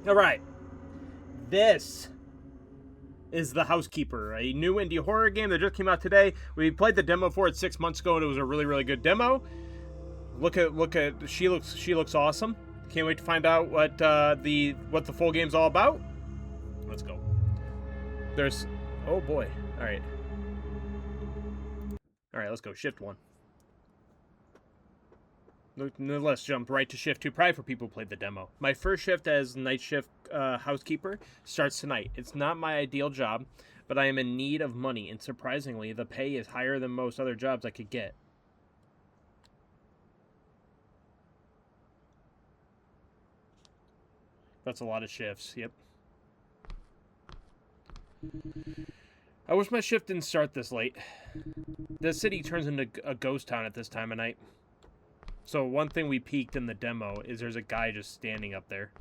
All right. This is The Housekeeper, a new indie horror game that just came out today. We played the demo for it 6 months ago, and it was a really, really good demo. Look at she looks awesome. Can't wait to find out what the full game's all about. Let's go. There's oh boy. All right, let's go. Shift 1. Let's jump right to shift 2. Probably for people who played the demo. My first shift as night shift housekeeper starts tonight. It's not my ideal job, but I am in need of money, and surprisingly, the pay is higher than most other jobs I could get. That's a lot of shifts. Yep. I wish my shift didn't start this late. The city turns into a ghost town at this time of night. So one thing we peeked in the demo is there's a guy just standing up there.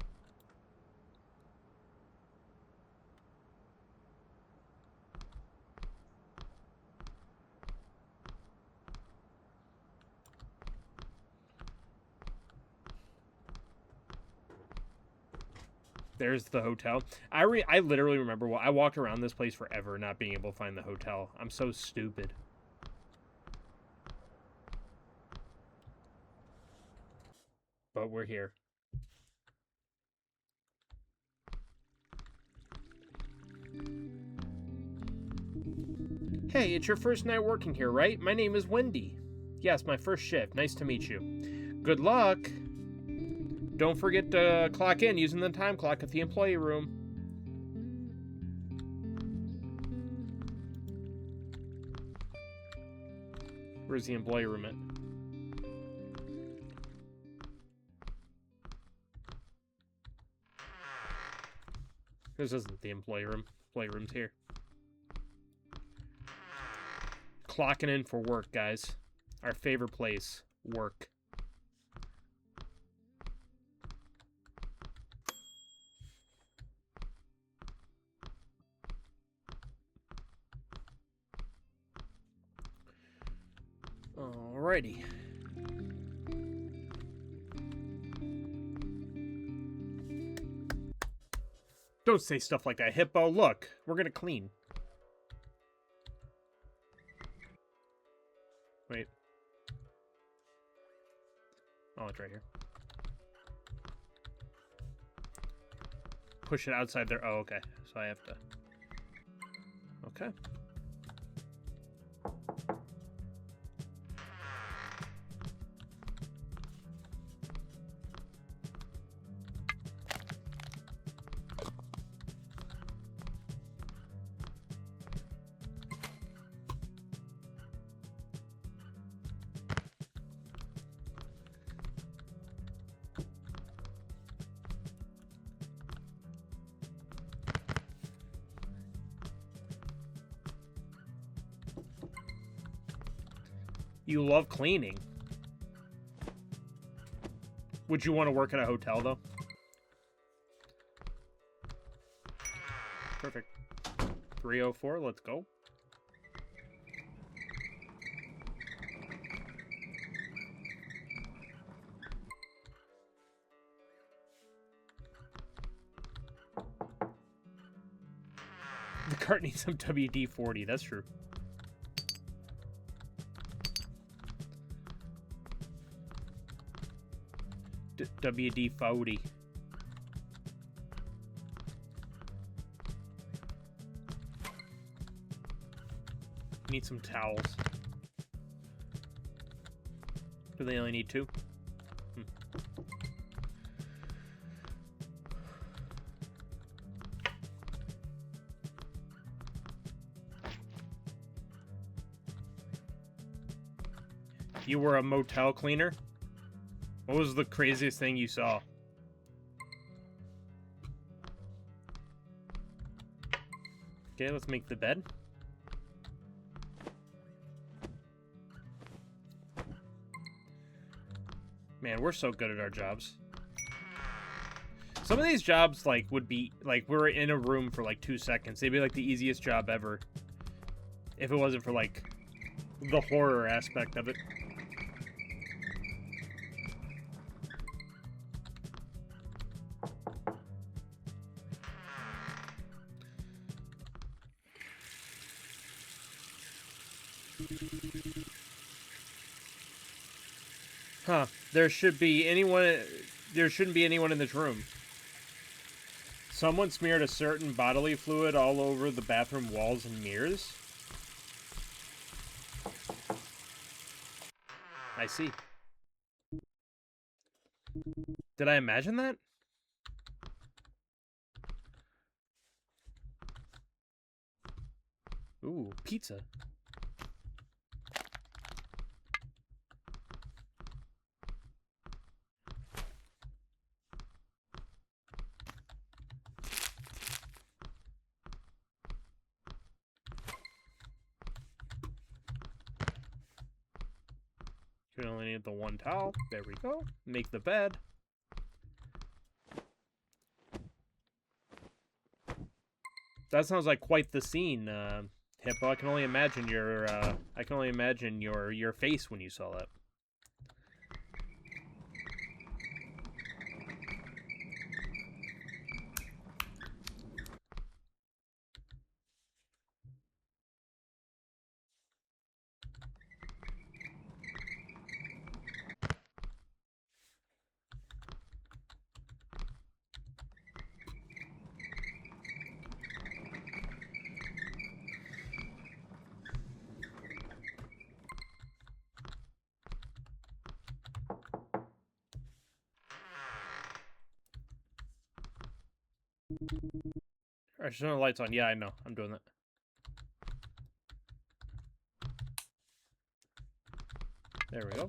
There's the hotel. I literally remember, I walked around this place forever not being able to find the hotel. I'm so stupid. But we're here. Hey, it's your first night working here, right? My name is Wendy. Yes, my first shift. Nice to meet you. Good luck. Don't forget to clock in using the time clock at the employee room. Where's the employee room at? This isn't the employee room. Employee room's here. Clocking in for work, guys. Our favorite place. Work. Alrighty. Don't say stuff like that, Hippo. Look, we're gonna clean. Wait. Oh, it's right here. Push it outside there. Oh, okay. So I have to... Okay. You love cleaning. Would you want to work at a hotel, though? Perfect. 304, let's go. The cart needs some WD-40, that's true. WD-40. Need some towels. Do they only need 2? You were a motel cleaner? What was the craziest thing you saw? Okay, let's make the bed. Man, we're so good at our jobs. Some of these jobs, like, would be, like, we're in a room for, like, 2 seconds. They'd be, like, the easiest job ever. If it wasn't for, like, the horror aspect of it. Huh. There shouldn't be anyone in this room. Someone smeared a certain bodily fluid all over the bathroom walls and mirrors. I see. Did I imagine that? Ooh, pizza. You only need the one towel. There we go. Make the bed. That sounds like quite the scene, Hippo. I can only imagine your face when you saw that. Alright, turn the lights on. Yeah, I know. I'm doing that. There we go.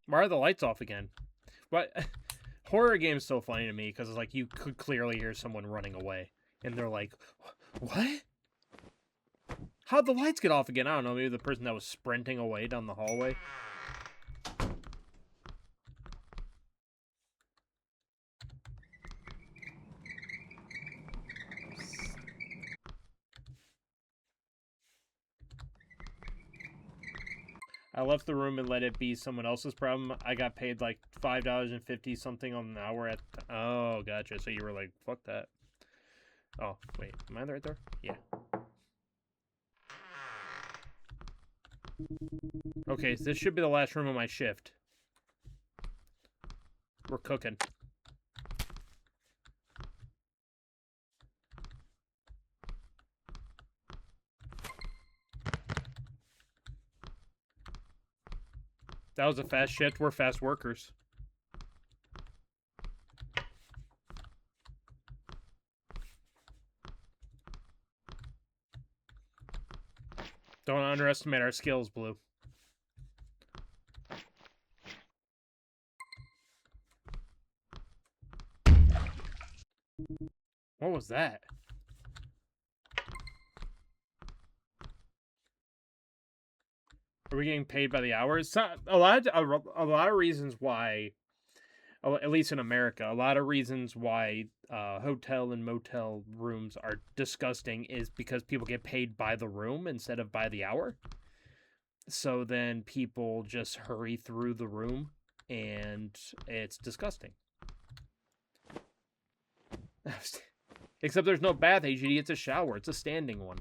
Why are the lights off again? What? Horror game's so funny to me because it's like you could clearly hear someone running away, and they're like, "What? How'd the lights get off again?" I don't know. Maybe the person that was sprinting away down the hallway. I left the room and let it be someone else's problem. I got paid like $5.50 something on an hour at... Oh, gotcha. So you were like, fuck that. Oh, wait. Am I right there? Yeah. Okay, so this should be the last room of my shift. We're cooking. That was a fast shift. We're fast workers. Don't underestimate our skills, Blue. What was that? Are we getting paid by the hour? It's not, a lot of reasons why, at least in America, a lot of reasons why hotel and motel rooms are disgusting is because people get paid by the room instead of by the hour. So then people just hurry through the room, and it's disgusting. Except there's no bath, HGD. It's a shower. It's a standing one.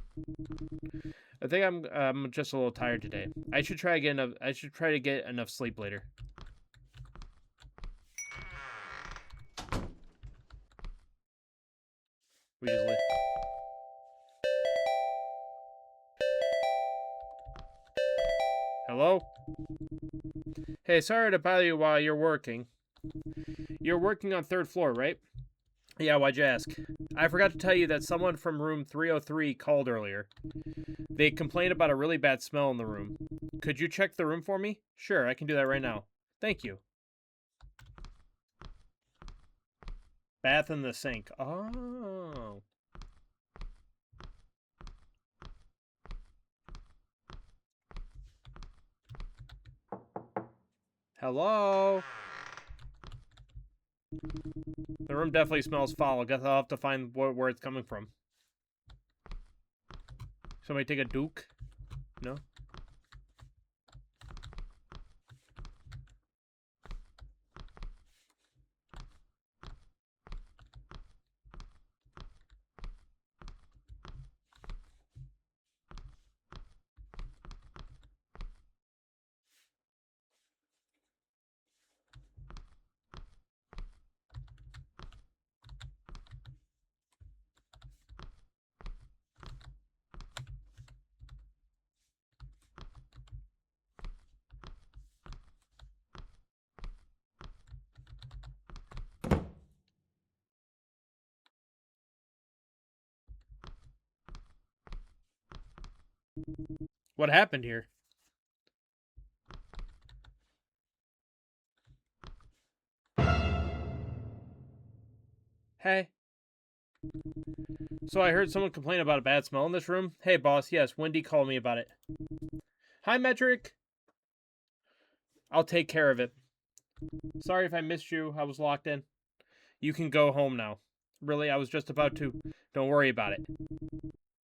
I think I'm just a little tired today. I should try to get enough sleep later. We just leave. Hello? Hey, sorry to bother you while you're working. You're working on 3rd floor, right? Yeah, why'd you ask? I forgot to tell you that someone from room 303 called earlier. They complained about a really bad smell in the room. Could you check the room for me? Sure, I can do that right now. Thank you. Bath in the sink. Oh. Hello? The room definitely smells foul. I guess I'll have to find where it's coming from. Somebody take a Duke? No? What happened here? Hey. So I heard someone complain about a bad smell in this room. Hey, boss. Yes, Wendy called me about it. Hi, Metric. I'll take care of it. Sorry if I missed you. I was locked in. You can go home now. Really, I was just about to. Don't worry about it.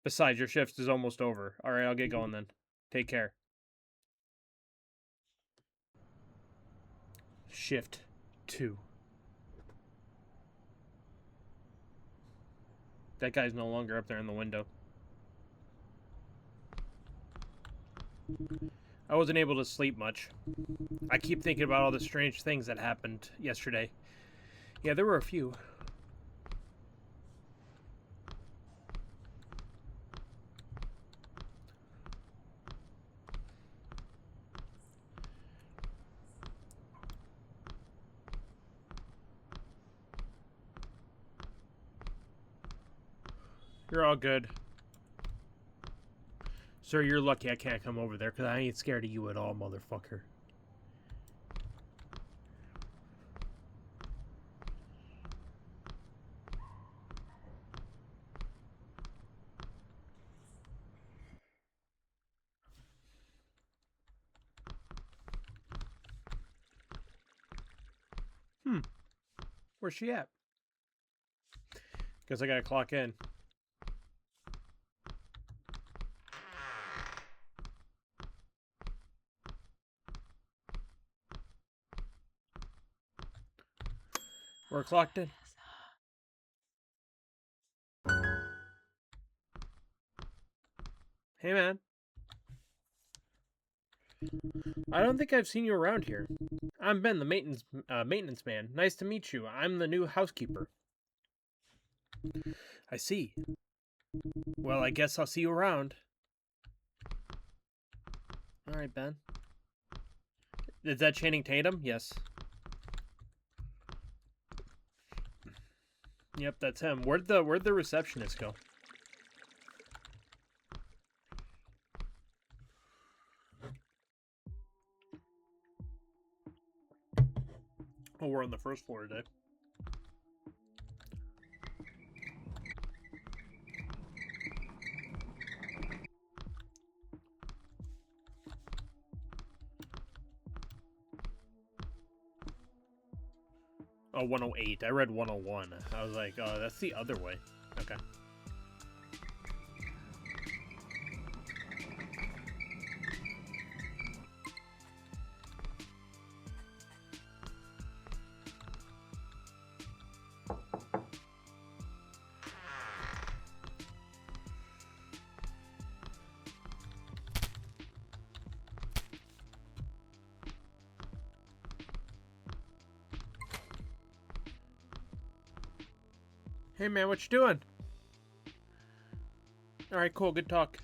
Besides, your shift is almost over. Alright, I'll get going then. Take care. Shift 2. That guy's no longer up there in the window. I wasn't able to sleep much. I keep thinking about all the strange things that happened yesterday. Yeah, there were a few. You're all good. Sir, you're lucky I can't come over there, because I ain't scared of you at all, motherfucker. Where's she at? Guess I gotta clock in. We're clocked in. Hey, man. I don't think I've seen you around here. I'm Ben, the maintenance man. Nice to meet you. I'm the new housekeeper. I see. Well, I guess I'll see you around. All right, Ben. Is that Channing Tatum? Yes. Yep, that's him. Where'd the receptionist go? Oh, we're on the first floor today. Oh, 108. I read 101. I was like, oh, that's the other way. Okay. Hey, man, what you doing? All right, cool. Good talk.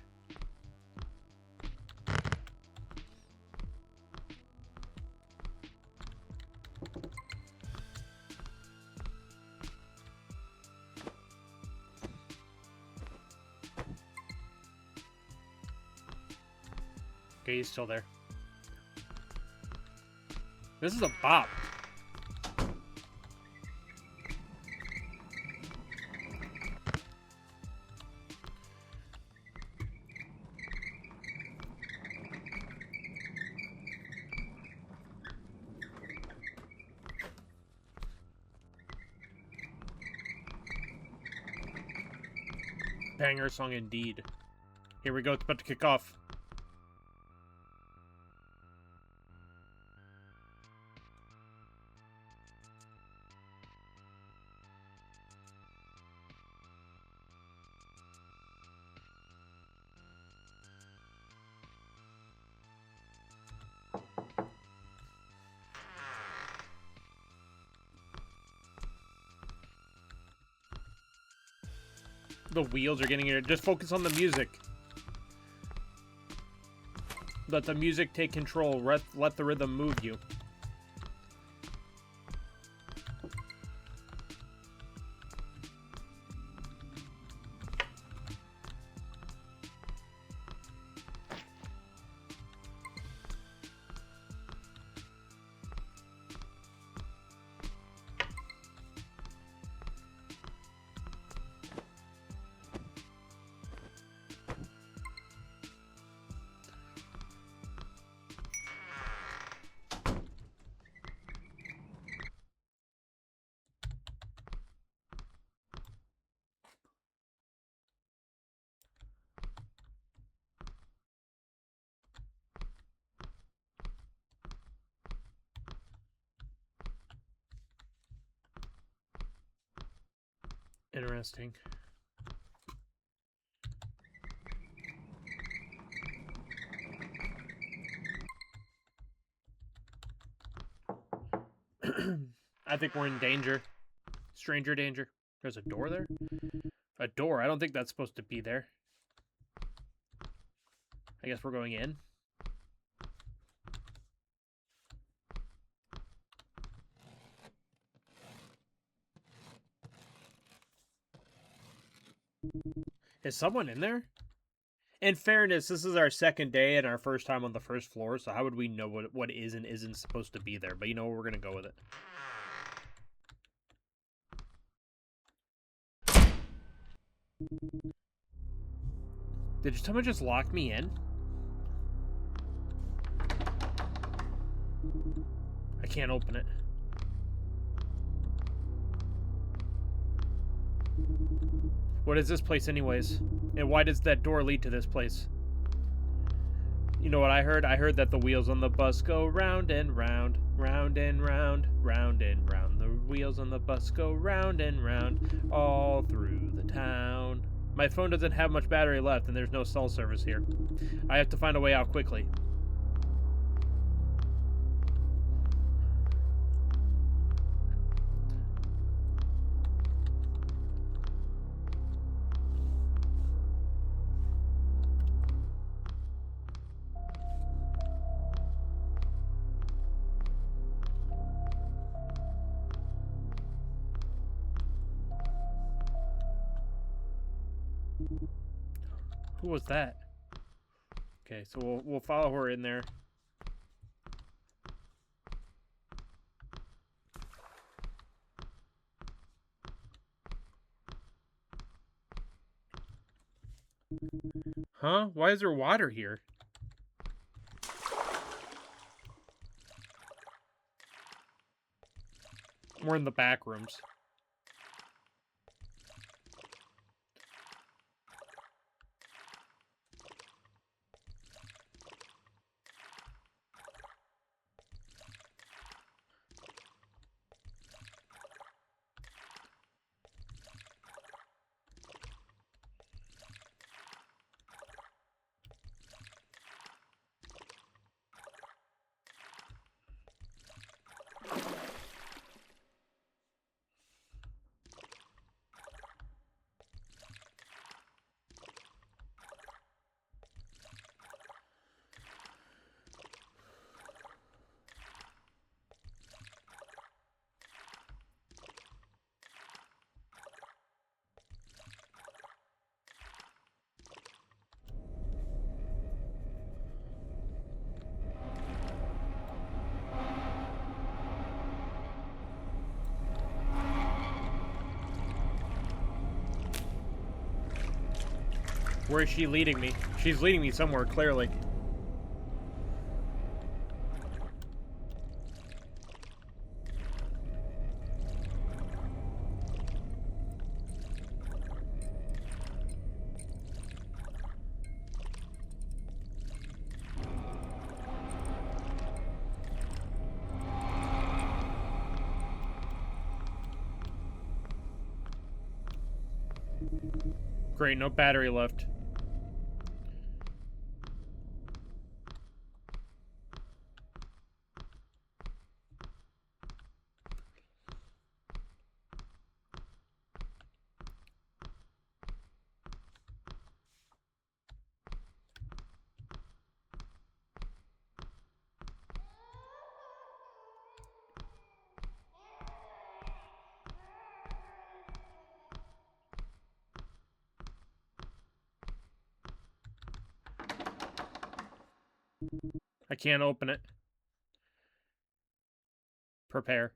Okay, he's still there. This is a bop. Banger song indeed. Here we go. It's about to kick off. The wheels are getting here. Just focus on the music. Let the music take control. Let the rhythm move you. Interesting. I think we're in danger. Stranger danger. There's a door there? A door? I don't think that's supposed to be there. I guess we're going in. Is someone in there? In fairness, this is our second day and our first time on the first floor, so how would we know what is and isn't supposed to be there? But you know what? We're going to go with it. Did someone just lock me in? I can't open it. What is this place anyways? And why does that door lead to this place? You know what I heard? I heard that the wheels on the bus go round and round, round and round, round and round. The wheels on the bus go round and round, all through the town. My phone doesn't have much battery left and there's no cell service here. I have to find a way out quickly. Who was that? Okay, so we'll follow her in there. Huh? Why is there water here? We're in the back rooms. Where is she leading me? She's leading me somewhere, clearly. Great, no battery left. I can't open it. Prepare.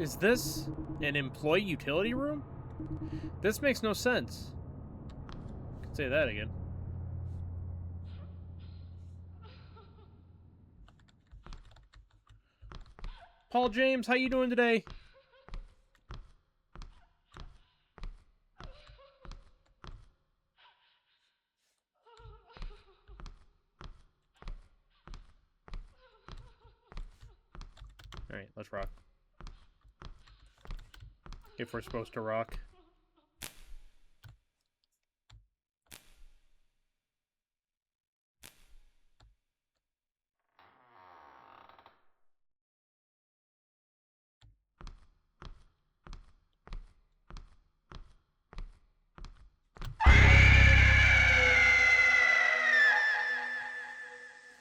Is this an employee utility room? This makes no sense. I can say that again. Paul James, how you doing today? Alright, let's rock. If we're supposed to rock.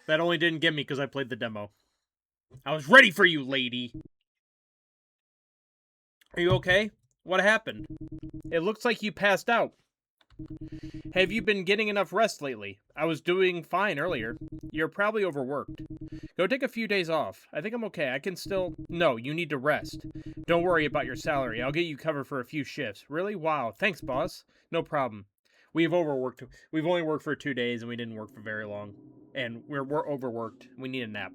That only didn't get me because I played the demo. I was ready for you, lady. Are you okay? What happened? It looks like you passed out. Have you been getting enough rest lately? I was doing fine earlier. You're probably overworked. Go take a few days off. I think I'm okay. I can still... No, you need to rest. Don't worry about your salary. I'll get you covered for a few shifts. Really? Wow. Thanks, boss. No problem. We've overworked. We've only worked for 2 days, and we didn't work for very long. And we're overworked. We need a nap.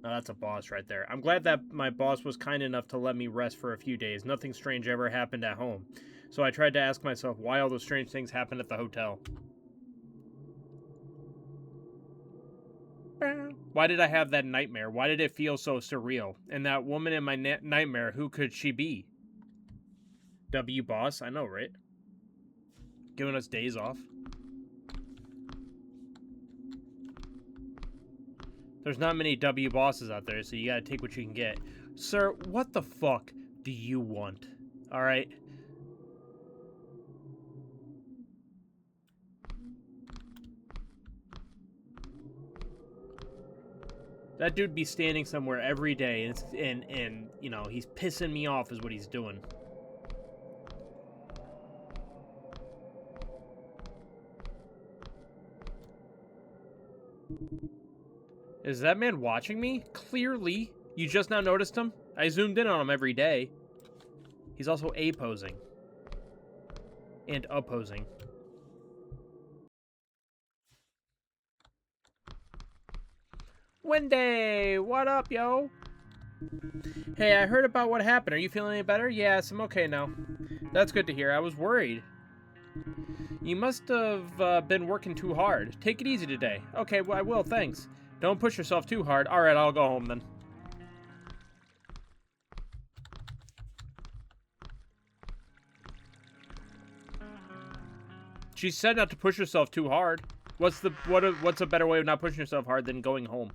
Oh, that's a boss right there. I'm glad that my boss was kind enough to let me rest for a few days. Nothing strange ever happened at home. So I tried to ask myself why all those strange things happened at the hotel. Why did I have that nightmare? Why did it feel so surreal? And that woman in my nightmare, who could she be? W boss? I know, right? Giving us days off. There's not many W bosses out there, so you gotta take what you can get. Sir, what the fuck do you want? Alright? That dude be standing somewhere every day, and you know, he's pissing me off is what he's doing. Is that man watching me? Clearly. You just now noticed him? I zoomed in on him every day. He's also A-posing. And opposing. Wendy! What up, yo? Hey, I heard about what happened. Are you feeling any better? Yes, I'm okay now. That's good to hear. I was worried. You must have been working too hard. Take it easy today. Okay, well, I will, thanks. Don't push yourself too hard. Alright, I'll go home then. She said not to push yourself too hard. What's a better way of not pushing yourself hard than going home?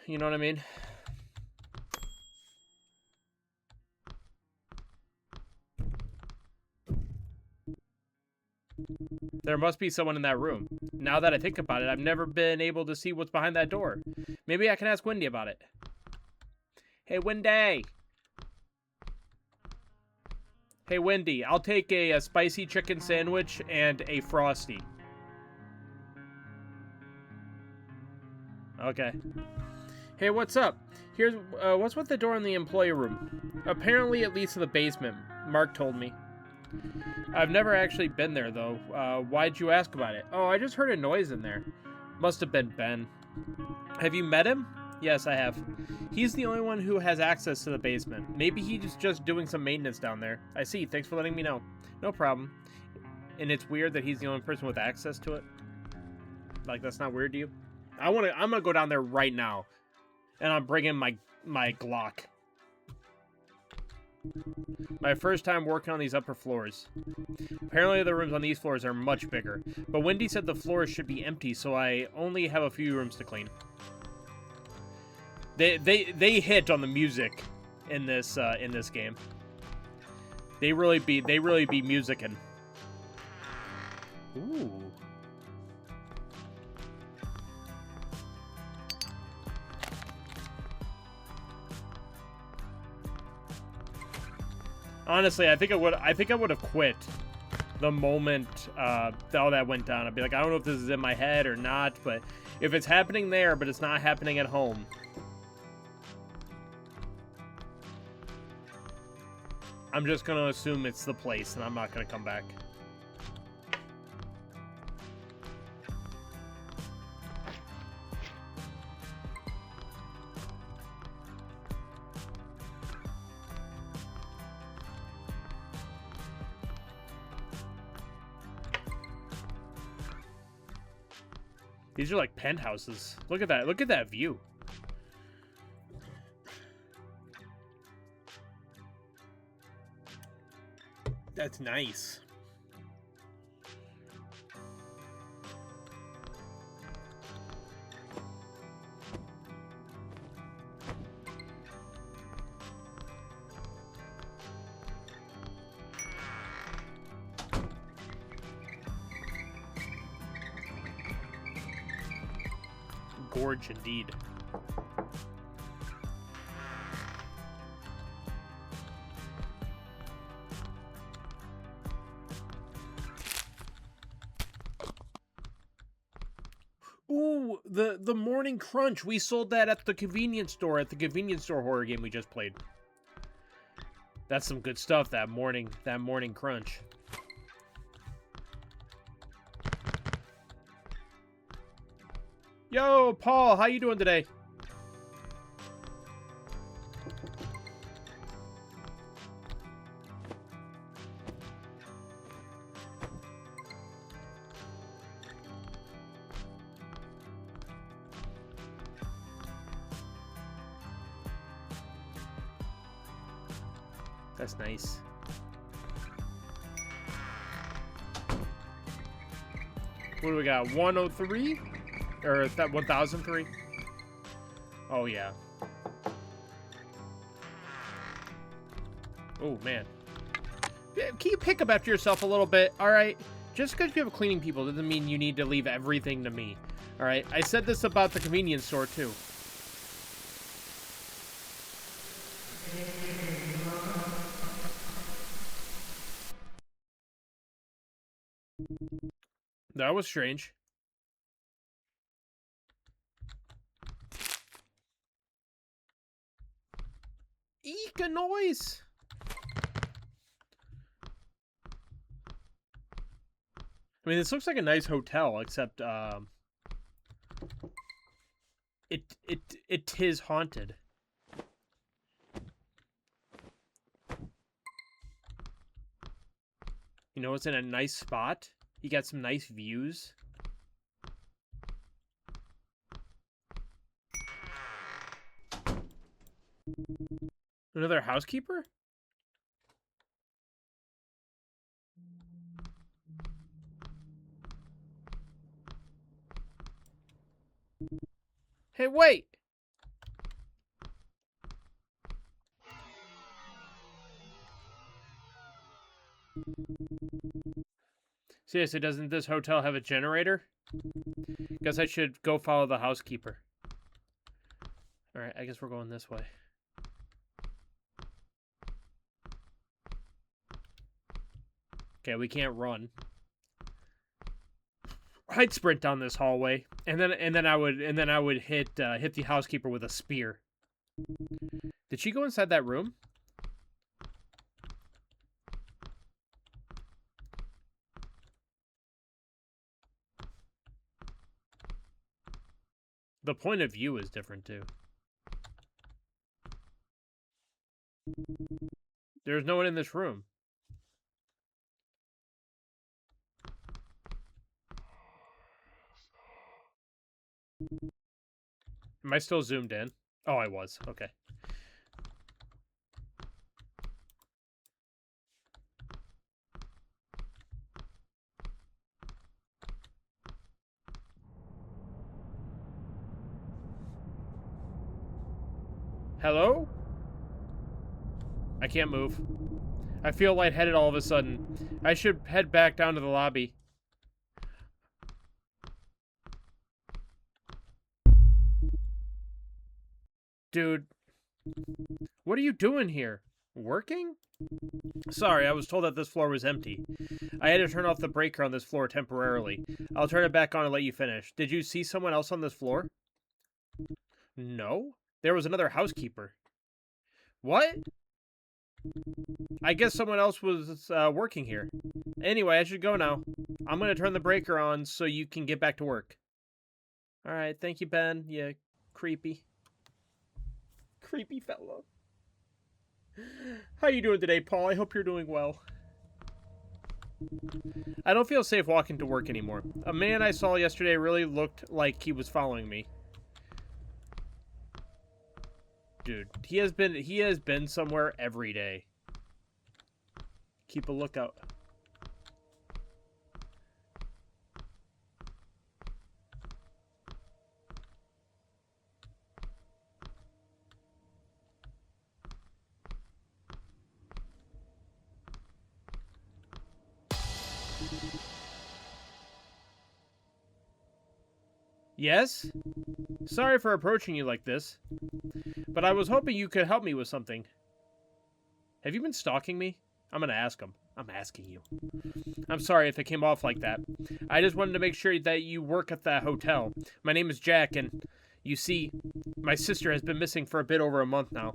You know what I mean? There must be someone in that room. Now that I think about it, I've never been able to see what's behind that door. Maybe I can ask Wendy about it. Hey, Wendy! Hey, Wendy, I'll take a spicy chicken sandwich and a Frosty. Okay. Hey, what's up? Here's, what's with the door in the employee room? Apparently it leads to the basement, Mark told me. I've never actually been there, though. Why'd you ask about it? Oh, I just heard a noise in there. Must have been Ben. Have you met him? Yes, I have. He's the only one who has access to the basement. Maybe he's just doing some maintenance down there. I see. Thanks for letting me know. No problem. And it's weird that he's the only person with access to it? Like, that's not weird to you? I'm gonna go down there right now. And I'm bringing my Glock. My first time working on these upper floors. Apparently the rooms on these floors are much bigger. But Wendy said the floors should be empty, so I only have a few rooms to clean. They hit on the music in this game. They really be musicking. Ooh. Honestly, I think I would have quit the moment all that went down. I'd be like, I don't know if this is in my head or not, but if it's happening there, but it's not happening at home, I'm just gonna assume it's the place, and I'm not gonna come back. These are like penthouses. Look at that. Look at that view. That's nice. Gorge indeed. Ooh, the morning crunch. We sold that at the convenience store horror game we just played. That's some good stuff, that morning crunch. Yo, Paul, how you doing today? That's nice. What do we got? 103? Or is that 1003? Oh, yeah. Oh, man. Can you pick up after yourself a little bit? All right? Just because you have cleaning people doesn't mean you need to leave everything to me. All right? I said this about the convenience store, too. That was strange. Eek, a noise! I mean, this looks like a nice hotel, except, it is haunted. You know, it's in a nice spot. You got some nice views. Another housekeeper? Hey, wait! Seriously, doesn't this hotel have a generator? Guess I should go follow the housekeeper. Alright, I guess we're going this way. Okay, we can't run. I'd sprint down this hallway, and then I would hit the housekeeper with a spear. Did she go inside that room? The point of view is different too. There's no one in this room. Am I still zoomed in? Oh, I was. Okay. Hello? I can't move. I feel lightheaded all of a sudden. I should head back down to the lobby. Dude, what are you doing here? Working? Sorry, I was told that this floor was empty. I had to turn off the breaker on this floor temporarily. I'll turn it back on and let you finish. Did you see someone else on this floor? No. There was another housekeeper. What? I guess someone else was working here. Anyway, I should go now. I'm going to turn the breaker on so you can get back to work. All right, thank you, Ben. Yeah, creepy. Creepy fellow. How you doing today, Paul? I hope you're doing well. I don't feel safe walking to work anymore. A man I saw yesterday really looked like he was following me. Dude, he has been somewhere every day. Keep a lookout. Yes? Sorry for approaching you like this, but I was hoping you could help me with something. Have you been stalking me? I'm gonna ask him. I'm asking you. I'm sorry if it came off like that. I just wanted to make sure that you work at that hotel. My name is Jack, and you see, my sister has been missing for a bit over a month now.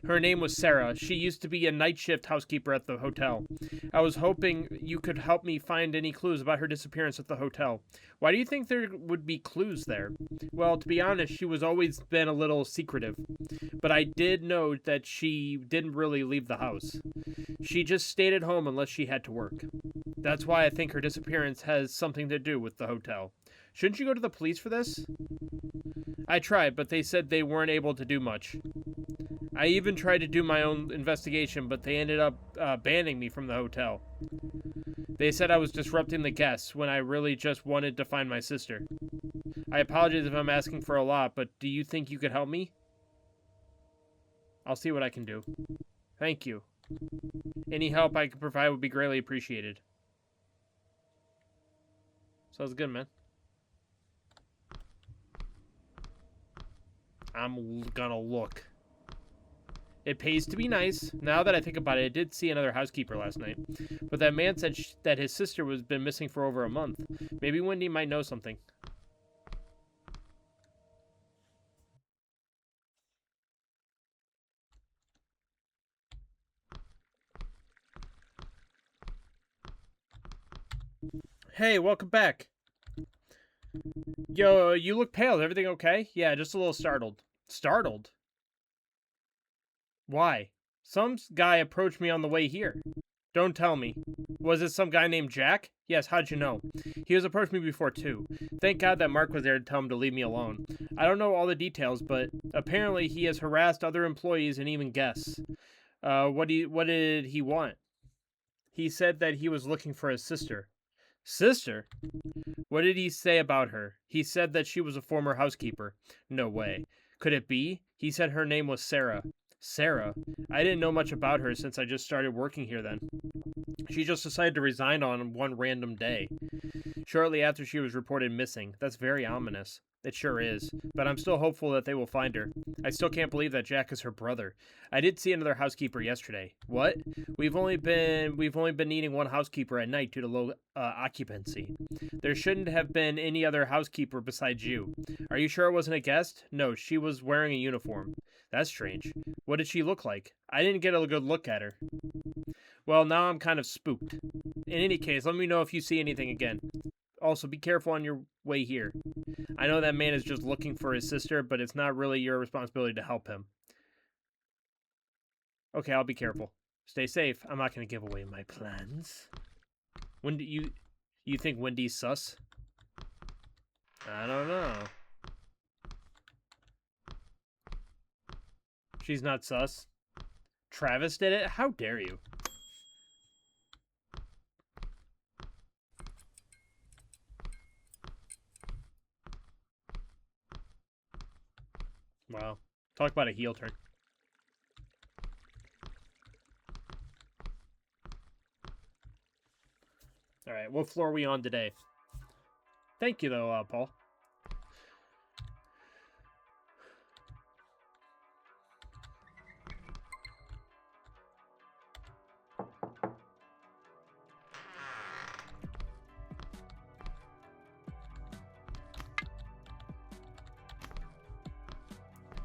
Her name was Sarah. She used to be a night shift housekeeper at the hotel. I was hoping you could help me find any clues about her disappearance at the hotel. Why do you think there would be clues there? Well, to be honest, she was always been a little secretive. But I did know that she didn't really leave the house. She just stayed at home unless she had to work. That's why I think her disappearance has something to do with the hotel. Shouldn't you go to the police for this? I tried, but they said they weren't able to do much. I even tried to do my own investigation, but they ended up banning me from the hotel. They said I was disrupting the guests when I really just wanted to find my sister. I apologize if I'm asking for a lot, but do you think you could help me? I'll see what I can do. Thank you. Any help I could provide would be greatly appreciated. Sounds good, man. I'm gonna look. It pays to be nice. Now that I think about it, I did see another housekeeper last night. But that man said that his sister was been missing for over a month. Maybe Wendy might know something. Hey, welcome back. Yo, you look pale. Is everything okay? Yeah, just a little startled. Startled? Why? Some guy approached me on the way here. Don't tell me. Was it some guy named Jack? Yes, how'd you know? He was approached me before, too. Thank God that Mark was there to tell him to leave me alone. I don't know all the details, but apparently he has harassed other employees and even guests. What did he want? He said that he was looking for his sister. Sister? What did he say about her? He said that she was a former housekeeper. No way. Could it be? He said her name was Sarah. Sarah? I didn't know much about her since I just started working here then. She just decided to resign on one random day. Shortly after she was reported missing. That's very ominous. It sure is, but I'm still hopeful that they will find her. I still can't believe that Jack is her brother. I did see another housekeeper yesterday. What? We've only been needing one housekeeper at night due to low occupancy. There shouldn't have been any other housekeeper besides you. Are you sure it wasn't a guest? No, she was wearing a uniform. That's strange. What did she look like? I didn't get a good look at her. Well, now I'm kind of spooked. In any case, let me know if you see anything again. Also, be careful on your way here. I know that man is just looking for his sister, but it's not really your responsibility to help him. Okay, I'll be careful. Stay safe. I'm not going to give away my plans. When do you think Wendy's sus? I don't know. She's not sus. Travis did it? How dare you? Wow. Talk about a heel turn. Alright, what floor are we on today? Thank you, though, Paul.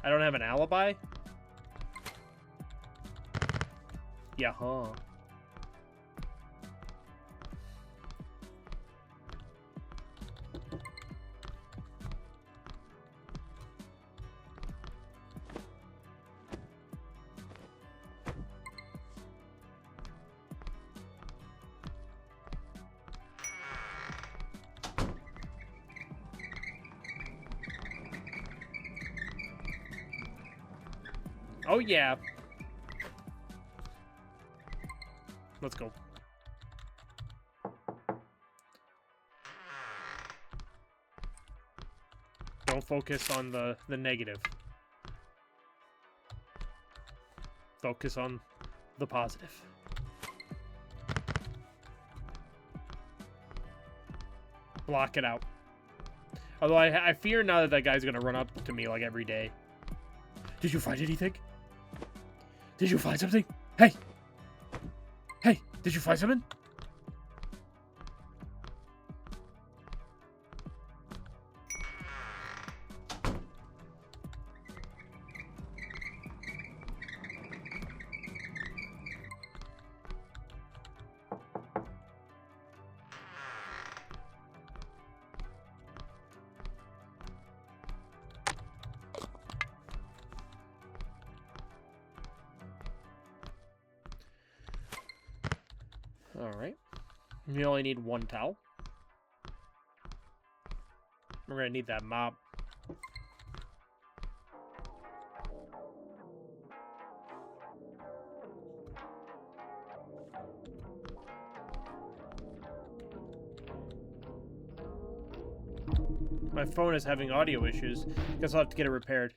I don't have an alibi? Yeah, huh? Oh, yeah. Let's go. Don't focus on the negative. Focus on the positive. Block it out. Although I fear now that that guy's gonna run up to me like every day. Did you find anything? Did you find something? Hey! Hey! Did you find something? Alright. We only need one towel. We're gonna need that mop. My phone is having audio issues. Guess I'll have to get it repaired.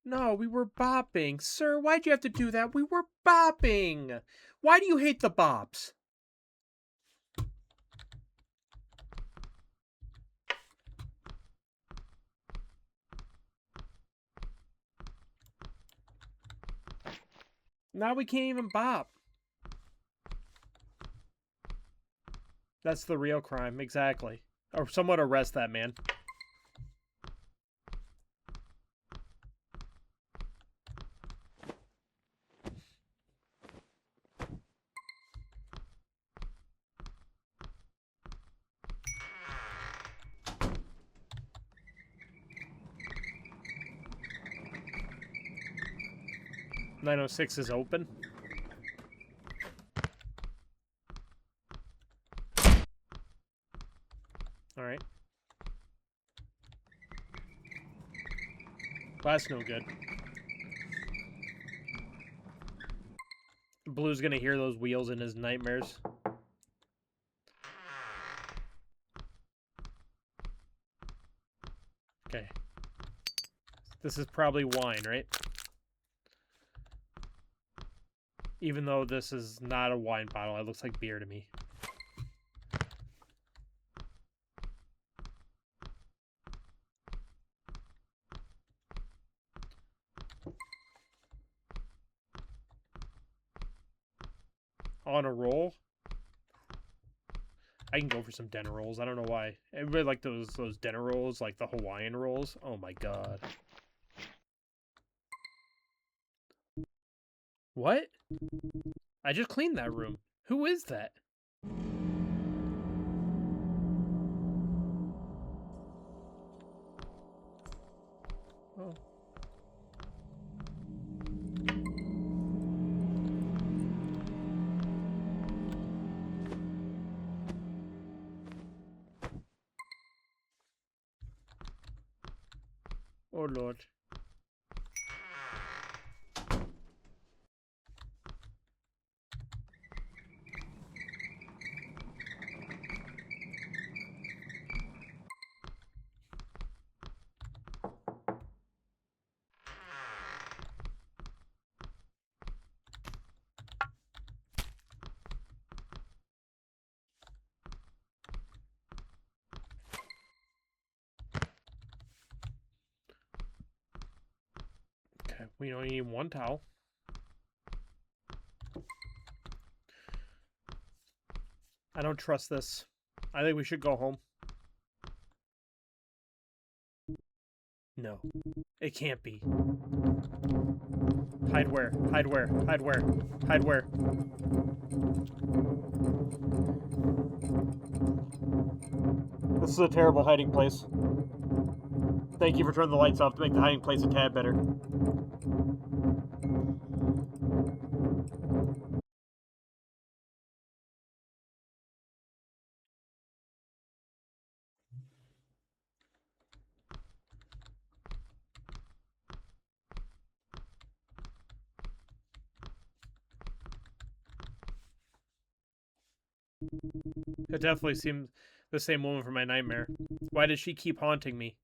No, we were bopping. Sir, why'd you have to do that? We were bopping. Why do you hate the bops? Now we can't even bop. That's the real crime, exactly. Or someone arrest that man. .906 is open. Alright. That's no good. Blue's gonna hear those wheels in his nightmares. Okay. This is probably wine, right? Even though this is not a wine bottle, it looks like beer to me. On a roll? I can go for some dinner rolls. I don't know why. Everybody like those dinner rolls, like the Hawaiian rolls. Oh my god. What? I just cleaned that room. Who is that? Oh. Oh lord. Okay, we only need one towel. I don't trust this. I think we should go home. No. It can't be. Hide where? Hide where? Hide where? Hide where? This is a terrible hiding place. Thank you for turning the lights off to make the hiding place a tad better. It definitely seems the same woman from my nightmare. Why does she keep haunting me?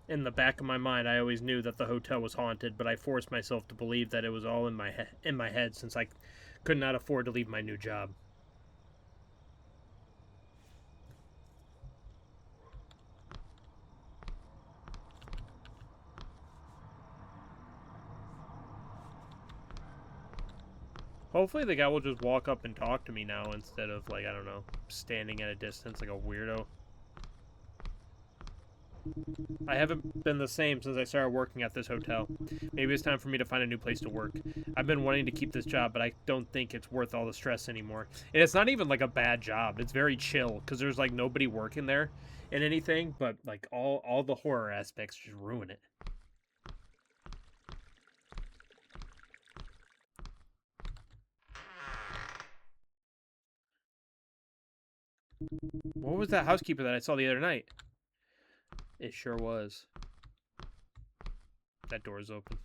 In the back of my mind, I always knew that the hotel was haunted, but I forced myself to believe that it was all in my head since I could not afford to leave my new job. Hopefully the guy will just walk up and talk to me now instead of, like, I don't know, standing at a distance like a weirdo. I haven't been the same since I started working at this hotel. Maybe it's time for me to find a new place to work. I've been wanting to keep this job, but I don't think it's worth all the stress anymore. And it's not even, like, a bad job. It's very chill, because there's, like, nobody working there and anything, but, like, all the horror aspects just ruin it. What was that housekeeper that I saw the other night? It sure was. That door is open.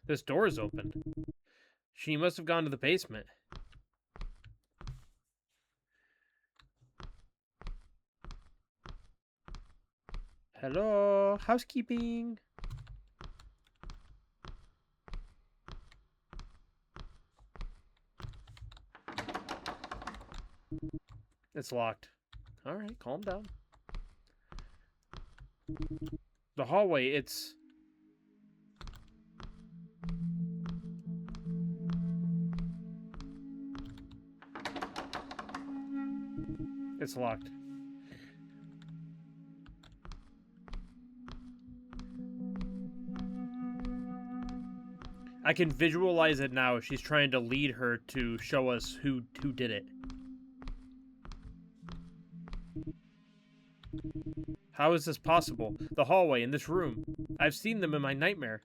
This door is open. She must have gone to the basement. Hello, housekeeping. It's locked. All right, calm down. The hallway, it's... It's locked. I can visualize it now. She's trying to lead her to show us who did it. How is this possible? The hallway in this room. I've seen them in my nightmare.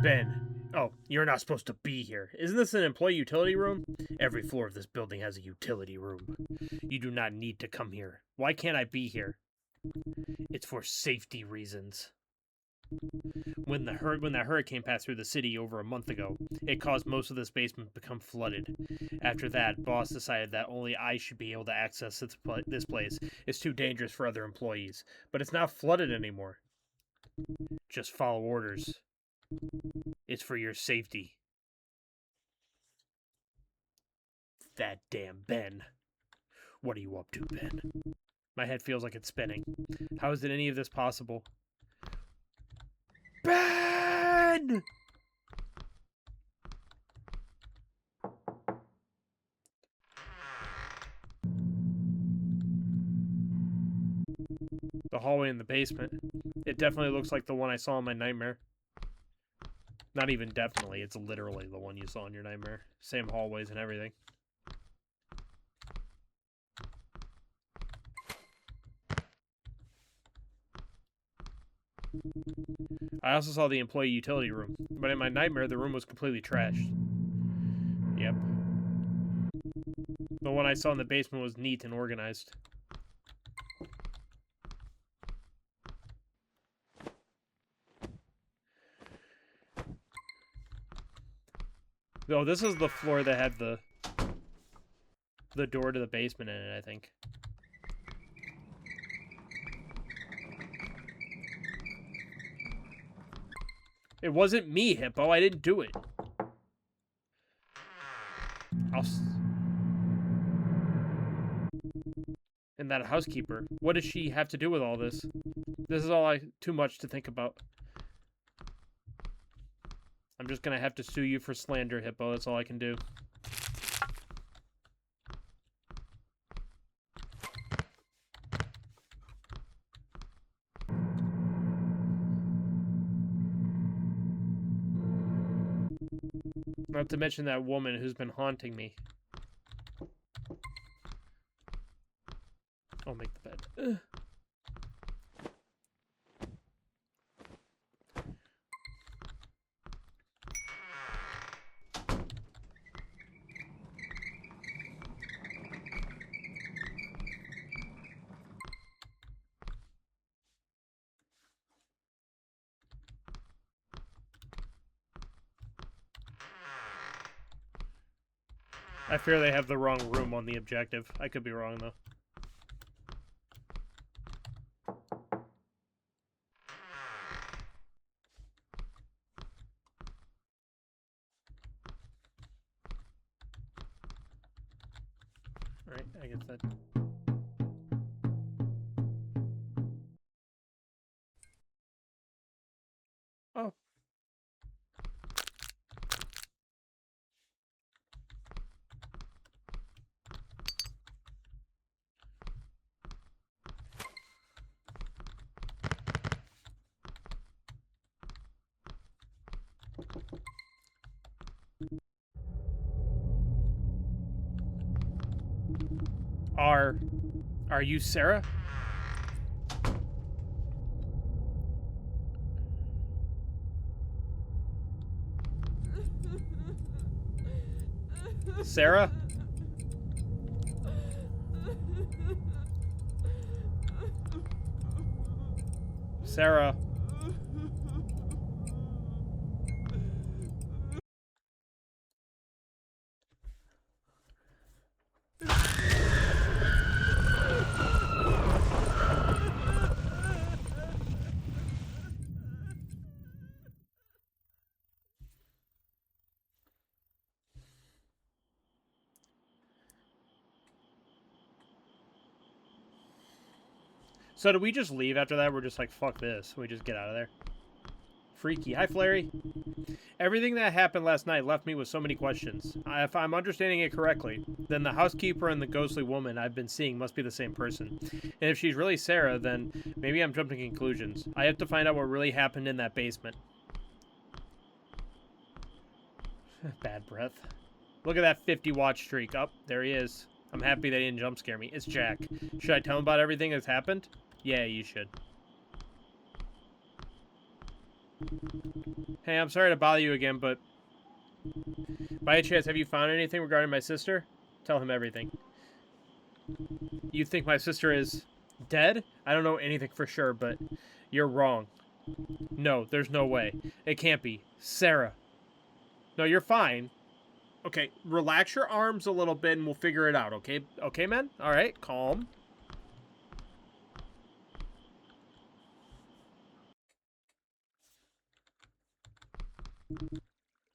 Ben. Oh, you're not supposed to be here. Isn't this an employee utility room? Every floor of this building has a utility room. You do not need to come here. Why can't I be here? It's for safety reasons. When that hurricane passed through the city over a month ago, it caused most of this basement to become flooded. After that, boss decided that only I should be able to access this place. It's too dangerous for other employees. But it's not flooded anymore. Just follow orders. It's for your safety. That damn Ben. What are you up to, Ben? My head feels like it's spinning. How is any of this possible? Ben! The hallway in the basement. It definitely looks like the one I saw in my nightmare. Not even definitely, it's literally the one you saw in your nightmare. Same hallways and everything. I also saw the employee utility room, but in my nightmare, the room was completely trashed. Yep. The one I saw in the basement was neat and organized. Oh, this is the floor that had the door to the basement in it, I think. It wasn't me, Hippo. I didn't do it. And that housekeeper. What does she have to do with all this? This is all too much to think about. I'm just gonna have to sue you for slander, Hippo. That's all I can do. Not to mention that woman who's been haunting me. I'll make the bed. Ugh. I fear they have the wrong room on the objective. I could be wrong, though. Alright, I guess that... Oh. Are you Sarah? Sarah? Sarah? So do we just leave after that? We're just like, fuck this. We just get out of there. Freaky. Hi, Flary. Everything that happened last night left me with so many questions. If I'm understanding it correctly, then the housekeeper and the ghostly woman I've been seeing must be the same person. And if she's really Sarah, then maybe I'm jumping to conclusions. I have to find out what really happened in that basement. Bad breath. Look at that 50-watch streak. Up, there he is. I'm happy they didn't jump scare me. It's Jack. Should I tell him about everything that's happened? Yeah, you should. Hey, I'm sorry to bother you again, but... by any chance, have you found anything regarding my sister? Tell him everything. You think my sister is... dead? I don't know anything for sure, but... you're wrong. No, there's no way. It can't be. Sarah. No, you're fine. Okay, relax your arms a little bit and we'll figure it out, okay? Okay, man? Alright, calm.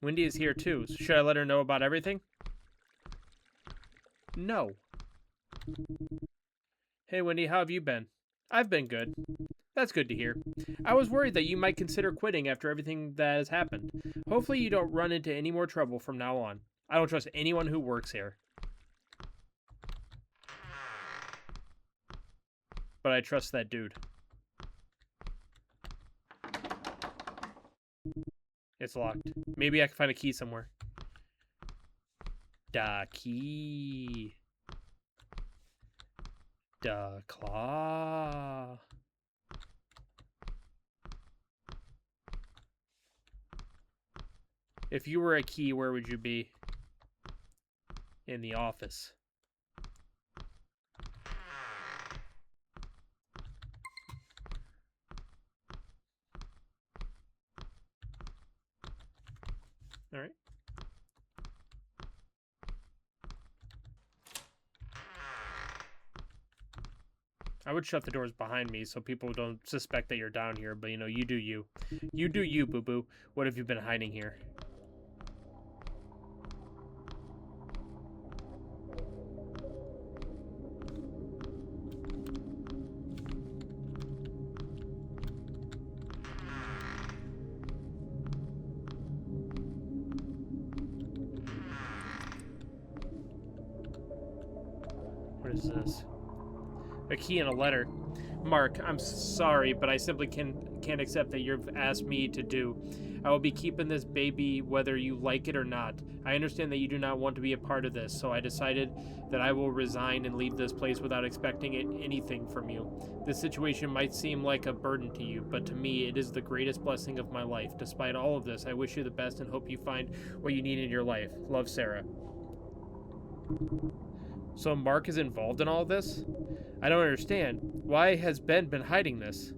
Wendy is here too. Should I let her know about everything? No. Hey, Wendy, how have you been? I've been good. That's good to hear. I was worried that you might consider quitting after everything that has happened. Hopefully you don't run into any more trouble from now on. I don't trust anyone who works here. But I trust that dude. It's locked. Maybe I can find a key somewhere. Da key. Da claw. If you were a key, where would you be? In the office. All right. I would shut the doors behind me so people don't suspect that you're down here, but you know, you do you. You do you, boo-boo. What have you been hiding here? What is this? A key and a letter. Mark, I'm sorry, but I simply can't accept that you've asked me to do. I will be keeping this baby whether you like it or not. I understand that you do not want to be a part of this, so I decided that I will resign and leave this place without expecting anything from you. This situation might seem like a burden to you, but to me, it is the greatest blessing of my life. Despite all of this, I wish you the best and hope you find what you need in your life. Love, Sarah. So Mark is involved in all of this? I don't understand. Why has Ben been hiding this?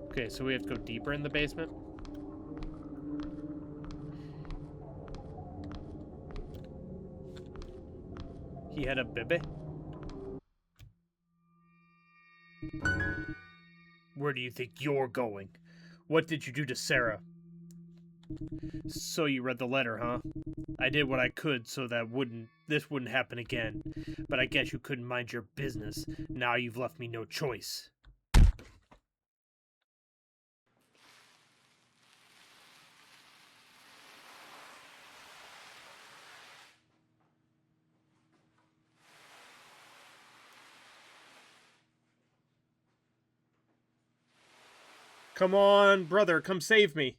Okay, so we have to go deeper in the basement. He had a bibby? Where do you think you're going? What did you do to Sarah? So you read the letter, huh? I did what I could so that this wouldn't happen again. But I guess you couldn't mind your business. Now you've left me no choice. Come on, brother, come save me.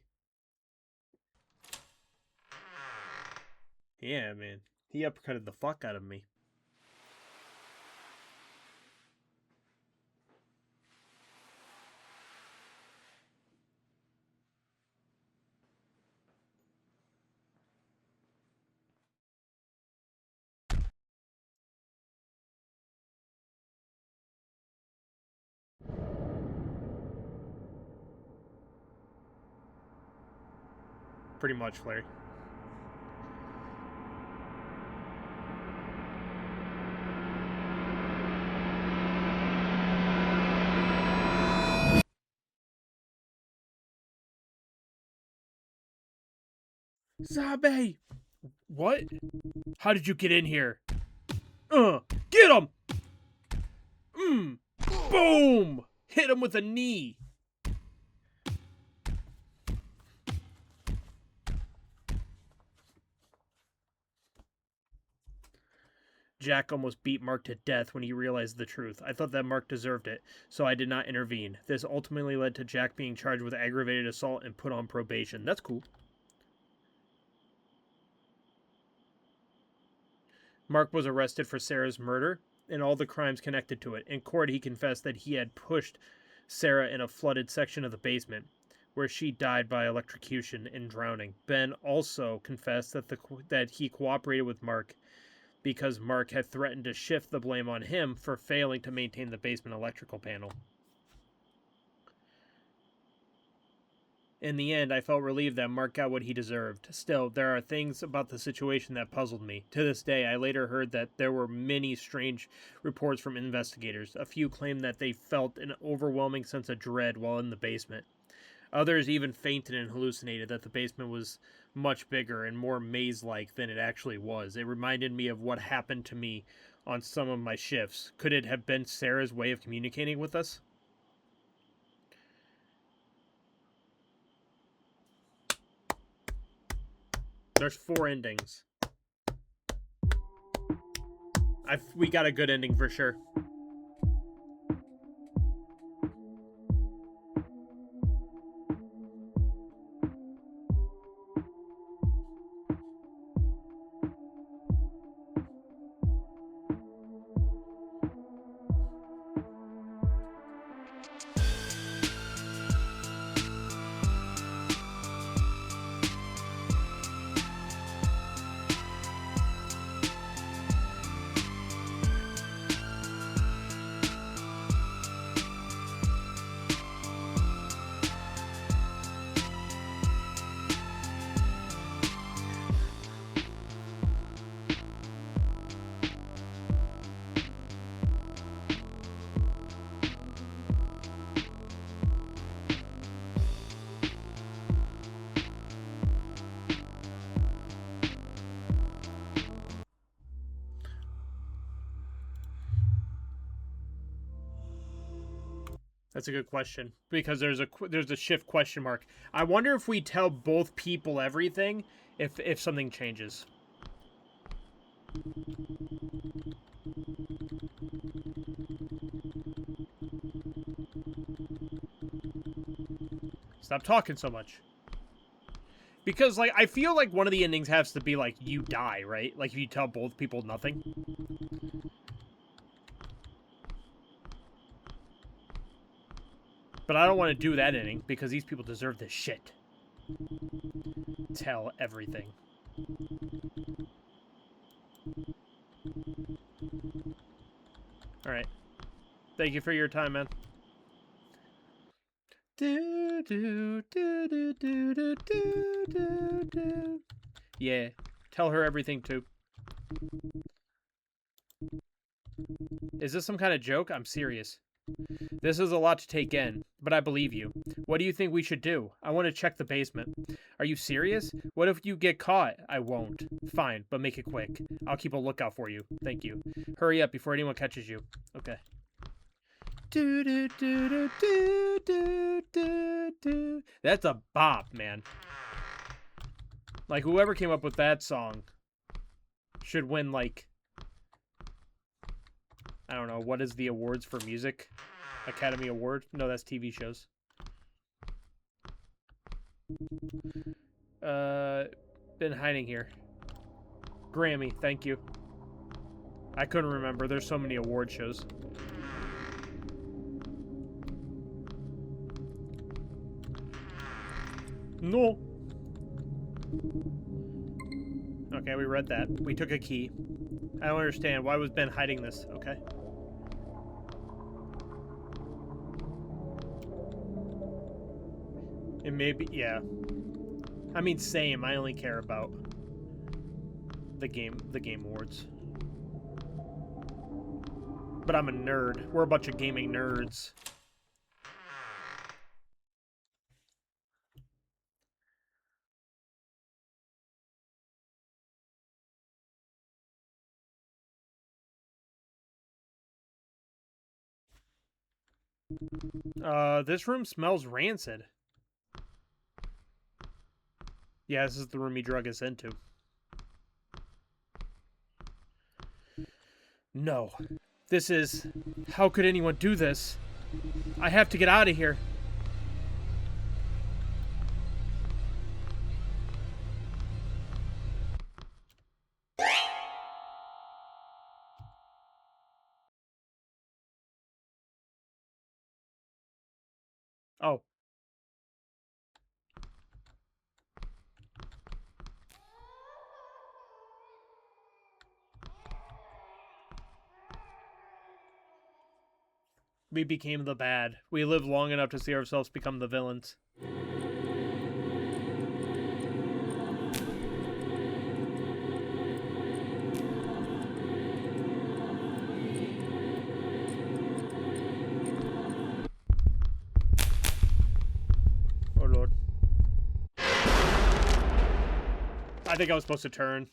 Yeah, man. He uppercutted the fuck out of me. Pretty much, Larry. Zabe! What? How did you get in here? Get him! Boom! Hit him with a knee. Jack almost beat Mark to death when he realized the truth. I thought that Mark deserved it, so I did not intervene. This ultimately led to Jack being charged with aggravated assault and put on probation. That's cool. Mark was arrested for Sarah's murder and all the crimes connected to it. In court, he confessed that he had pushed Sarah in a flooded section of the basement, where she died by electrocution and drowning. Ben also confessed that he cooperated with Mark because Mark had threatened to shift the blame on him for failing to maintain the basement electrical panel. In the end, I felt relieved that Mark got what he deserved. Still, there are things about the situation that puzzled me. To this day, I later heard that there were many strange reports from investigators. A few claimed that they felt an overwhelming sense of dread while in the basement. Others even fainted and hallucinated that the basement was much bigger and more maze-like than it actually was. It reminded me of what happened to me on some of my shifts. Could it have been Sarah's way of communicating with us? There's 4 endings. We got a good ending for sure. That's a good question, because there's a shift question mark. I wonder if we tell both people everything, if something changes. Stop talking so much. Because, like, I feel like one of the endings has to be, like, you die, right? Like, if you tell both people nothing. But I don't want to do that ending, because these people deserve this shit. Tell everything. Alright. Thank you for your time, man. Yeah. Tell her everything, too. Is this some kind of joke? I'm serious. This is a lot to take in, but I believe you. What do you think we should do? I want to check the basement. Are you serious? What if you get caught? I won't. Fine, but make it quick. I'll keep a lookout for you. Thank you. Hurry up before anyone catches you. Okay. That's a bop, man. Like, whoever came up with that song should win, like, I don't know, what is the awards for music? Academy Award? No, that's TV shows. Been hiding here. Grammy, thank you. I couldn't remember. There's so many award shows. No. Okay, we read that. We took a key. I don't understand. Why was Ben hiding this? Okay. It may be, yeah. I mean, same. I only care about the game awards. But I'm a nerd. We're a bunch of gaming nerds. This room smells rancid. Yeah, this is the room he drug us into. No. This is... How could anyone do this? I have to get out of here. Oh. We became the bad. We lived long enough to see ourselves become the villains. Oh, Lord. I think I was supposed to turn.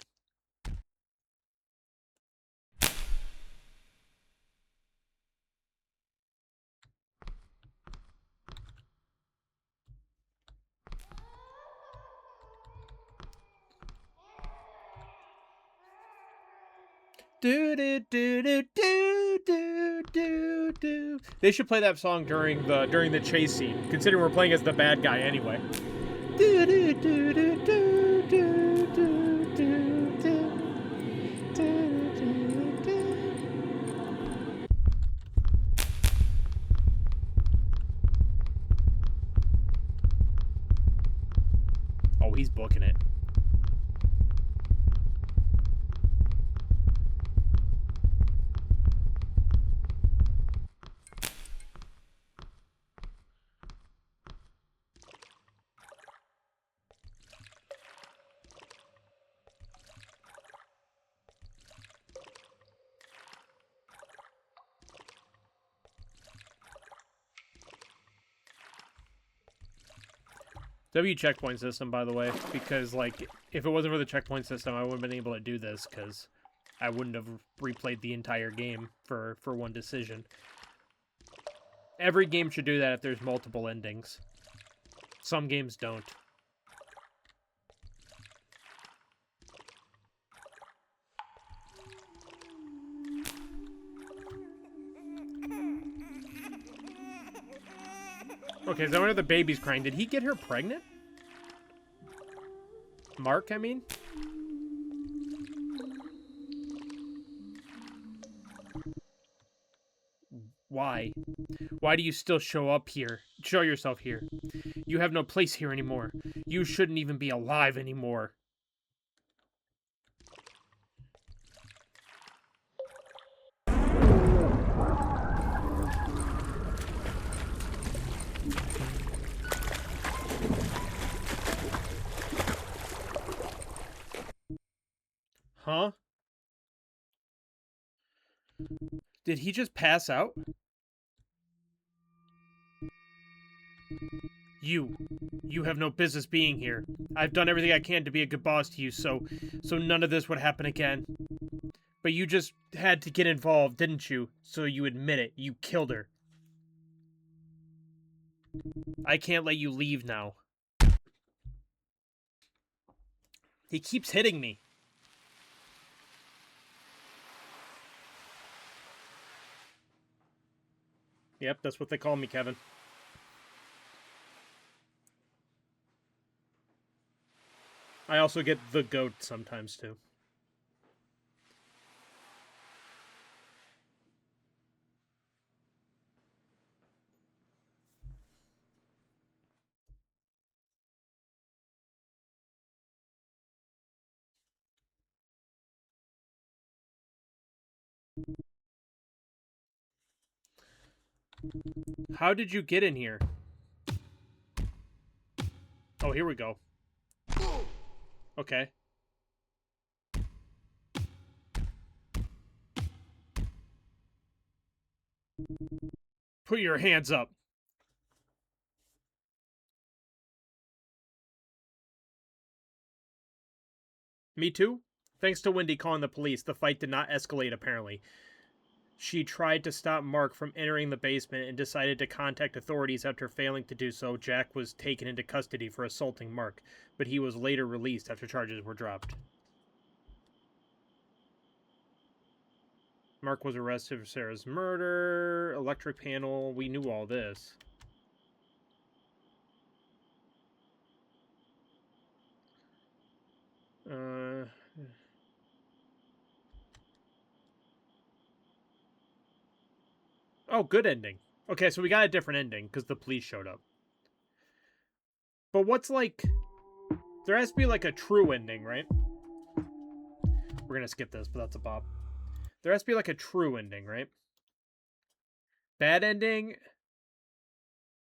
They should play that song during the chase scene, considering we're playing as the bad guy anyway. Oh, he's booking it. W checkpoint system, by the way, because, like, if it wasn't for the checkpoint system, I wouldn't have been able to do this, because I wouldn't have replayed the entire game for one decision. Every game should do that if there's multiple endings. Some games don't. Okay, so I wonder the baby's crying. Did he get her pregnant? Mark, I mean? Why? Why do you still show up here? Show yourself here. You have no place here anymore. You shouldn't even be alive anymore. Huh? Did he just pass out? You have no business being here. I've done everything I can to be a good boss to you, so none of this would happen again. But you just had to get involved, didn't you? So you admit it. You killed her. I can't let you leave now. He keeps hitting me. Yep, that's what they call me, Kevin. I also get the goat sometimes, too. How did you get in here? Oh, here we go. Okay. Put your hands up. Me too? Thanks to Wendy calling the police, the fight did not escalate, apparently. She tried to stop Mark from entering the basement and decided to contact authorities. After failing to do so, Jack was taken into custody for assaulting Mark, but he was later released after charges were dropped. Mark was arrested for Sarah's murder, electric panel. We knew all this. Oh, good ending. Okay, so we got a different ending because the police showed up. But what's like... There has to be like a true ending, right? We're gonna skip this, but that's a bop. There has to be like a true ending, right? Bad ending?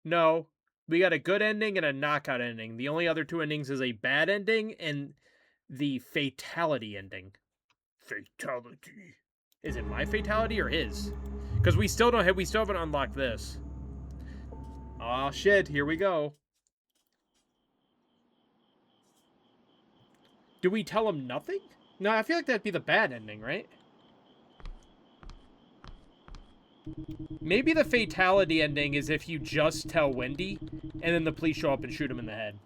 No. We got a good ending and a knockout ending. The only other two endings is a bad ending and the fatality ending. Fatality. Is it my fatality or his? Because we still haven't unlocked this. Aw, shit, here we go. Do we tell him nothing? No, I feel like that'd be the bad ending, right? Maybe the fatality ending is if you just tell Wendy, and then the police show up and shoot him in the head.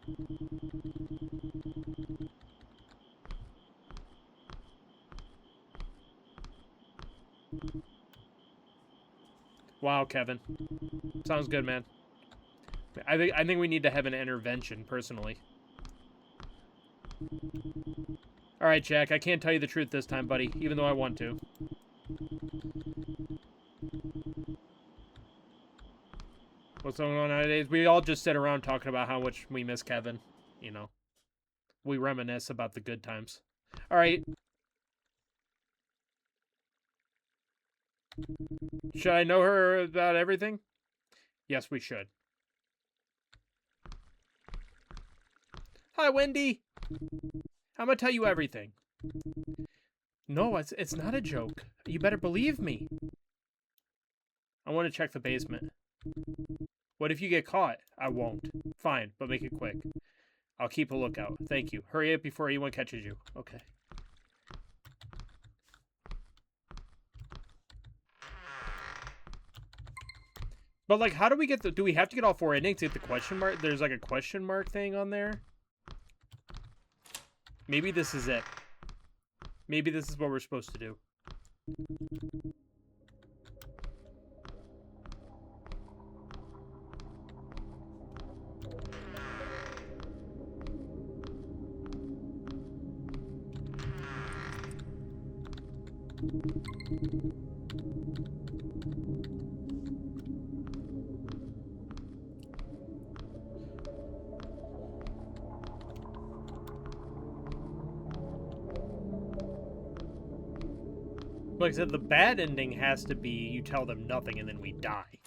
Wow, Kevin. Sounds good, man. I think we need to have an intervention, personally. Alright, Jack, I can't tell you the truth this time, buddy, even though I want to. What's going on nowadays? We all just sit around talking about how much we miss Kevin. You know. We reminisce about the good times. Alright. Should I know her about everything? Yes, we should. Hi, Wendy! I'm gonna tell you everything. No, it's not a joke. You better believe me. I want to check the basement. What if you get caught? I won't. Fine, but make it quick. I'll keep a lookout. Thank you. Hurry up before anyone catches you. Okay. But, like, how do we get the... Do we have to get all 4 endings to get the question mark? There's, like, a question mark thing on there. Maybe this is it. Maybe this is what we're supposed to do. Like I said, the bad ending has to be you tell them nothing and then we die.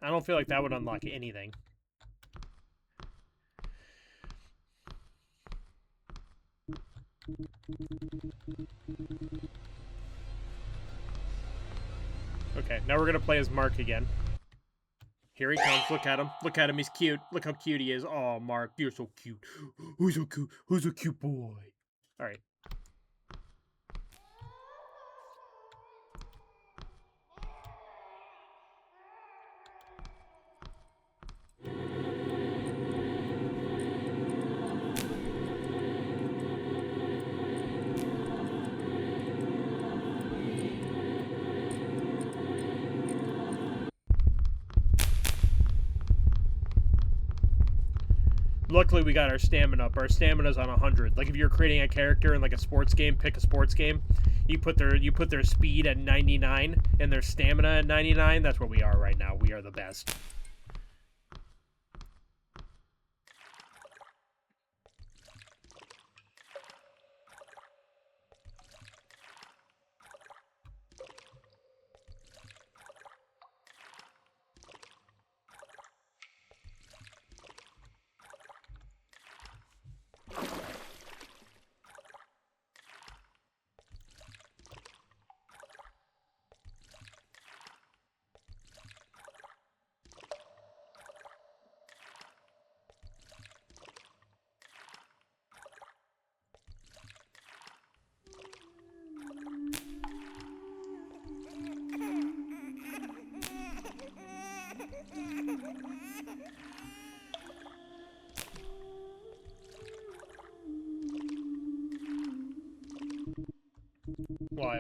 I don't feel like that would unlock anything. Okay, now we're gonna play as Mark again. Here he comes. Look at him. Look at him. He's cute. Look how cute he is. Oh, Mark, you're so cute. Who's so cute? Who's a cute boy? All right. Luckily, we got our stamina up. Our stamina's on 100. Like if you're creating a character in like a sports game, pick a sports game. You put their speed at 99 and their stamina at 99. That's where we are right now. We are the best.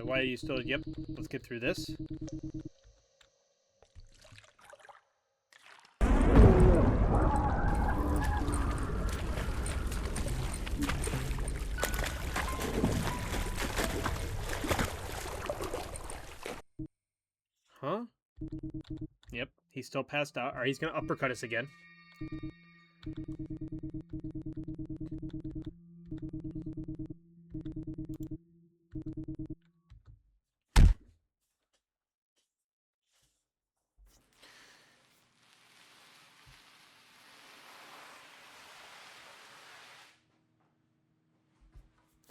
Why are you still... Yep, let's get through this. Huh? Yep, he's still passed out. Alright, he's gonna uppercut us again.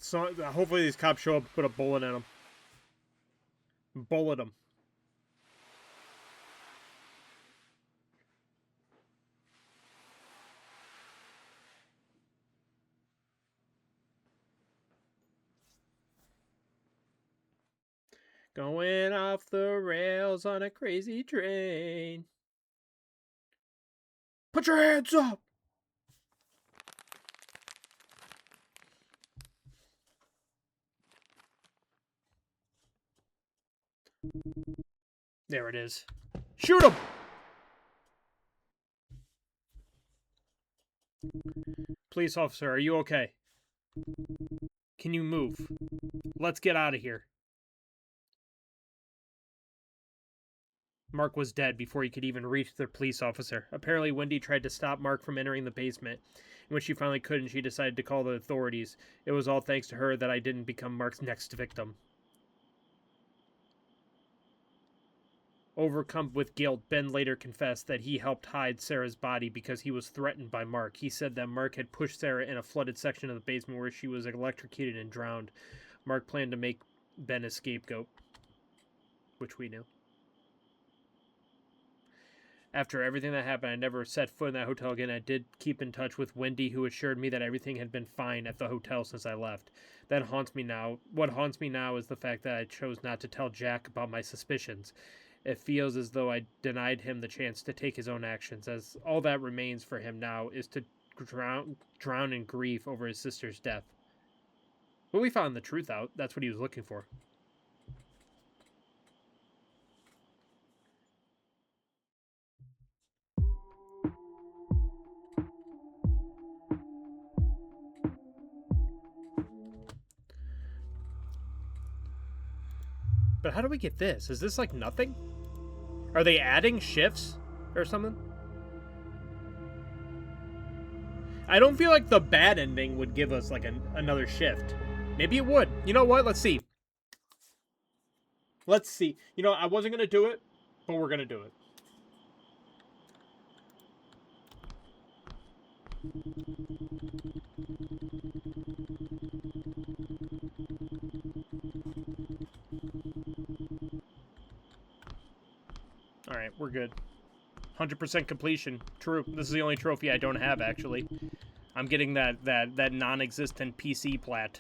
So hopefully these cops show up and put a bullet in him. Bullet him. Going off the rails on a crazy train. Put your hands up! There it is. Shoot him! Police officer, are you okay? Can you move? Let's get out of here. Mark was dead before he could even reach the police officer. Apparently, Wendy tried to stop Mark from entering the basement. And when she finally couldn't, she decided to call the authorities. It was all thanks to her that I didn't become Mark's next victim. Overcome with guilt, Ben later confessed that he helped hide Sarah's body because he was threatened by Mark. He said that Mark had pushed Sarah in a flooded section of the basement where she was electrocuted and drowned. Mark planned to make Ben a scapegoat, which we knew. After everything that happened, I never set foot in that hotel again. I did keep in touch with Wendy, who assured me that everything had been fine at the hotel since I left. That haunts me now. What haunts me now is the fact that I chose not to tell Jack about my suspicions. It feels as though I denied him the chance to take his own actions, as all that remains for him now is to drown in grief over his sister's death. But we found the truth out. That's what he was looking for. But how do we get this? Is this like nothing? Are they adding shifts or something? I don't feel like the bad ending would give us like another shift. Maybe it would. You know what? Let's see. Let's see. You know, I wasn't going to do it, but we're going to do it. All right, we're good. 100% completion. True. This is the only trophy I don't have, actually. I'm getting that non-existent PC plat.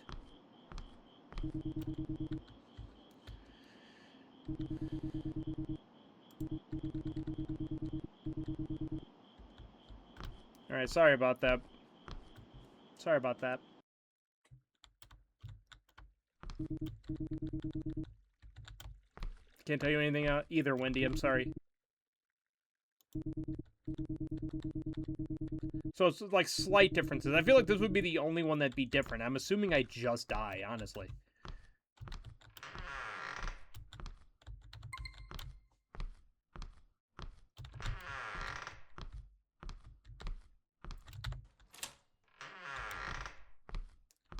All right, sorry about that. Sorry about that. Can't tell you anything either, Wendy. I'm sorry. So it's like slight differences. I feel like this would be the only one that'd be different. I'm assuming I just die, honestly.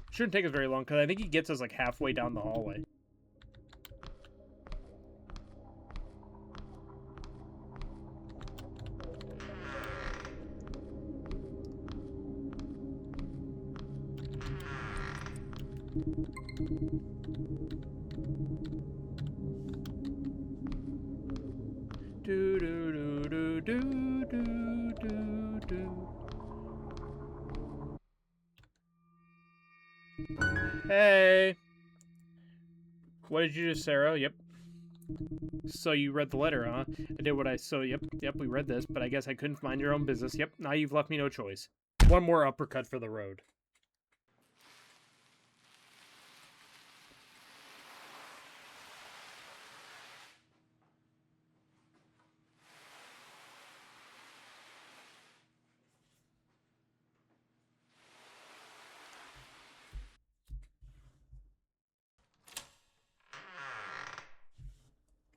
Shouldn't take us very long, because I think he gets us like halfway down the hallway. Do do do do do do do do. Hey. What did you do, Sarah? Yep. So you read the letter, huh? I did what I... So, yep, we read this, but I guess I couldn't mind your own business. Yep, now you've left me no choice. One more uppercut for the road.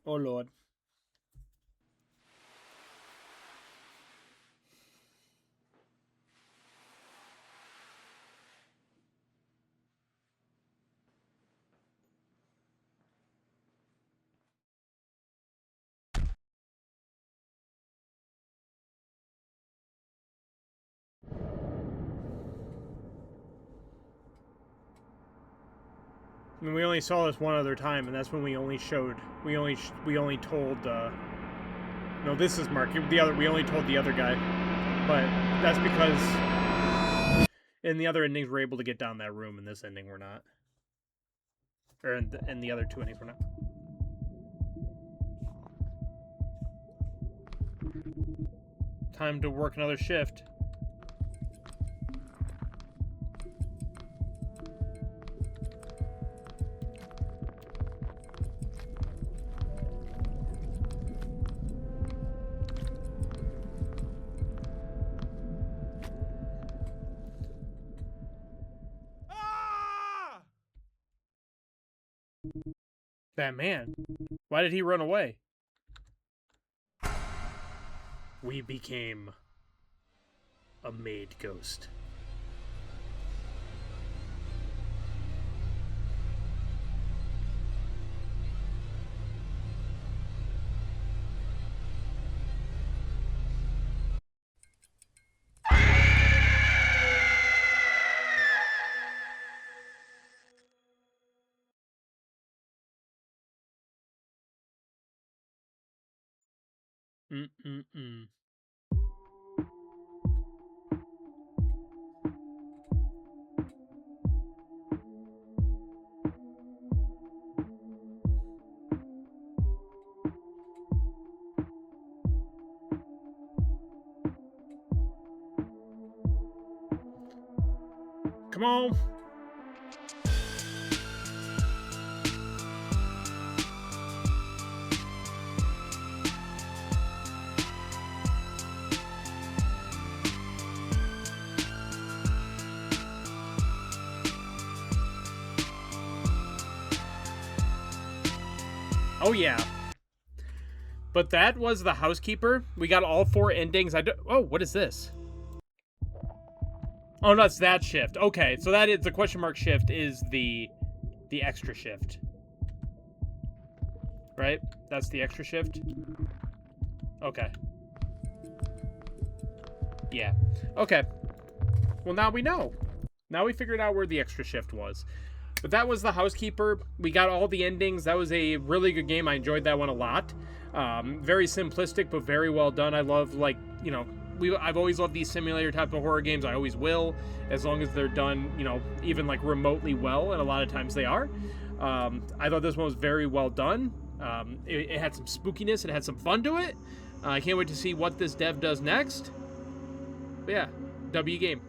Oh, Lord. I mean, we only saw this one other time, and that's when we only showed... We only told, No, this is Mark. We only told the other guy. But that's because... in the other endings, we're able to get down that room. In this ending, we're not. Or in the other two endings, we're not. Time to work another shift. That man. Why did he run away? We became a maid ghost. Mm-mm-mm. Come on. Oh, yeah. But that was the Housekeeper. We got all 4 endings. Oh, what is this? Oh, no, it's that shift. Okay, so that is the question mark shift is the extra shift. Right? That's the extra shift? Okay. Yeah. Okay. Well, now we know. Now we figured out where the extra shift was. But that was the Housekeeper. We got all the endings. That was a really good game. I enjoyed that one a lot. Very simplistic, but very well done. I love, like, you know, I've always loved these simulator type of horror games. I always will, as long as they're done, you know, even like remotely well, and a lot of times they are. I thought this one was very well done. It had some spookiness. It had some fun to it. I can't wait to see what this dev does next. But yeah, W game.